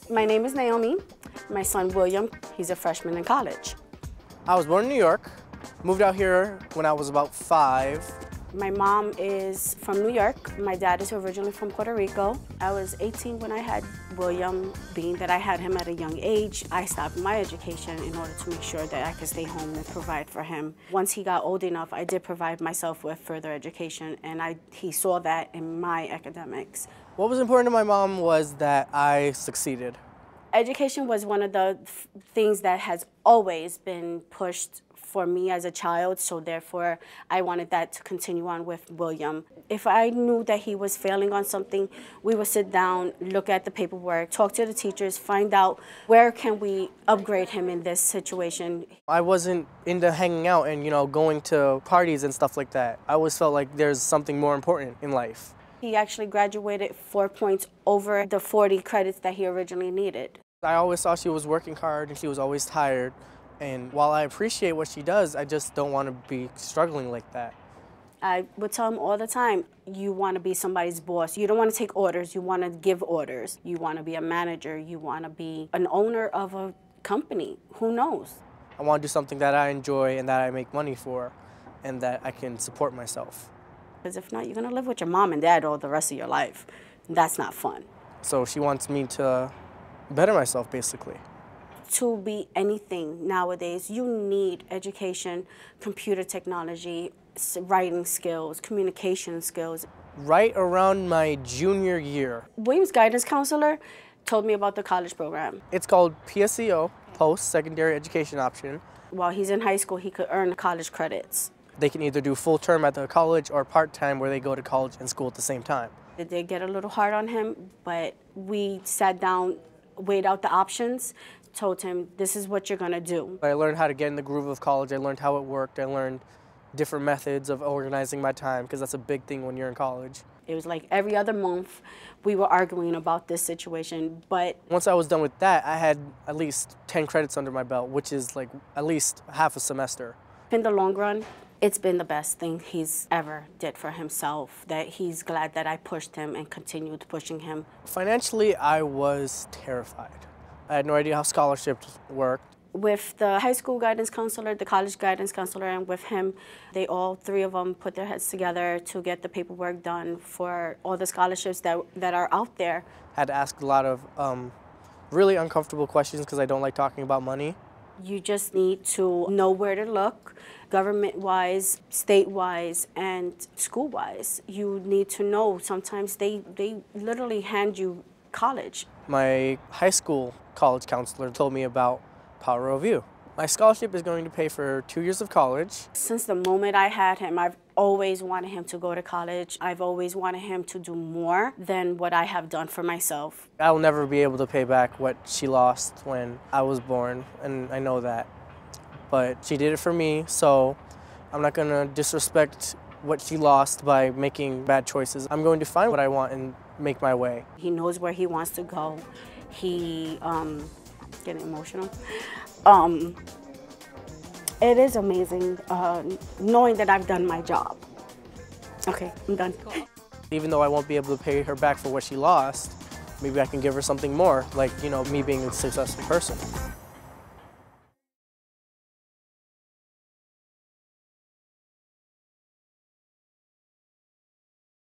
My name is Naomi. My son William, he's a freshman in college. I was born in New York, moved out here when I was about 5. My mom is from New York. My dad is originally from Puerto Rico. I was 18 when I had William. Being that I had him at a young age, I stopped my education in order to make sure that I could stay home and provide for him. Once he got old enough, I did provide myself with further education, and he saw that in my academics. What was important to my mom was that I succeeded. Education was one of the things that has always been pushed for me as a child, so therefore I wanted that to continue on with William. If I knew that he was failing on something, we would sit down, look at the paperwork, talk to the teachers, find out where can we upgrade him in this situation. I wasn't into hanging out and, going to parties and stuff like that. I always felt like there's something more important in life. He actually graduated 4 points over the 40 credits that he originally needed. I always saw she was working hard and she was always tired. And while I appreciate what she does, I just don't want to be struggling like that. I would tell him all the time, you want to be somebody's boss. You don't want to take orders, you want to give orders. You want to be a manager, you want to be an owner of a company. Who knows? I want to do something that I enjoy and that I make money for and that I can support myself. Because if not, you're going to live with your mom and dad all the rest of your life. That's not fun. So she wants me to better myself, basically. To be anything nowadays, you need education, computer technology, writing skills, communication skills. Right around my junior year, William's guidance counselor told me about the college program. It's called PSEO, Post-Secondary Education Option. While he's in high school, he could earn college credits. They can either do full term at the college or part-time where they go to college and school at the same time. It did get a little hard on him, but we sat down, weighed out the options, told him this is what you're gonna do. I learned how to get in the groove of college. I learned how it worked. I learned different methods of organizing my time because that's a big thing when you're in college. It was like every other month we were arguing about this situation, but once I was done with that, I had at least 10 credits under my belt, which is like at least half a semester. In the long run, it's been the best thing he's ever did for himself, that he's glad that I pushed him and continued pushing him. Financially, I was terrified. I had no idea how scholarships worked. With the high school guidance counselor, the college guidance counselor, and with him, they all three of them put their heads together to get the paperwork done for all the scholarships that are out there. I had to ask a lot of really uncomfortable questions because I don't like talking about money. You just need to know where to look, government-wise, state-wise, and school-wise. You need to know. Sometimes they literally hand you college. My high school college counselor told me about Power of You. My scholarship is going to pay for 2 years of college. Since the moment I had him, I've always wanted him to go to college. I've always wanted him to do more than what I have done for myself. I'll never be able to pay back what she lost when I was born, and I know that. But she did it for me, so I'm not going to disrespect what she lost by making bad choices. I'm going to find what I want and make my way. He knows where he wants to go. He, getting emotional. It is amazing knowing that I've done my job. Okay, I'm done. Cool. Even though I won't be able to pay her back for what she lost, maybe I can give her something more, like, me being a successful person.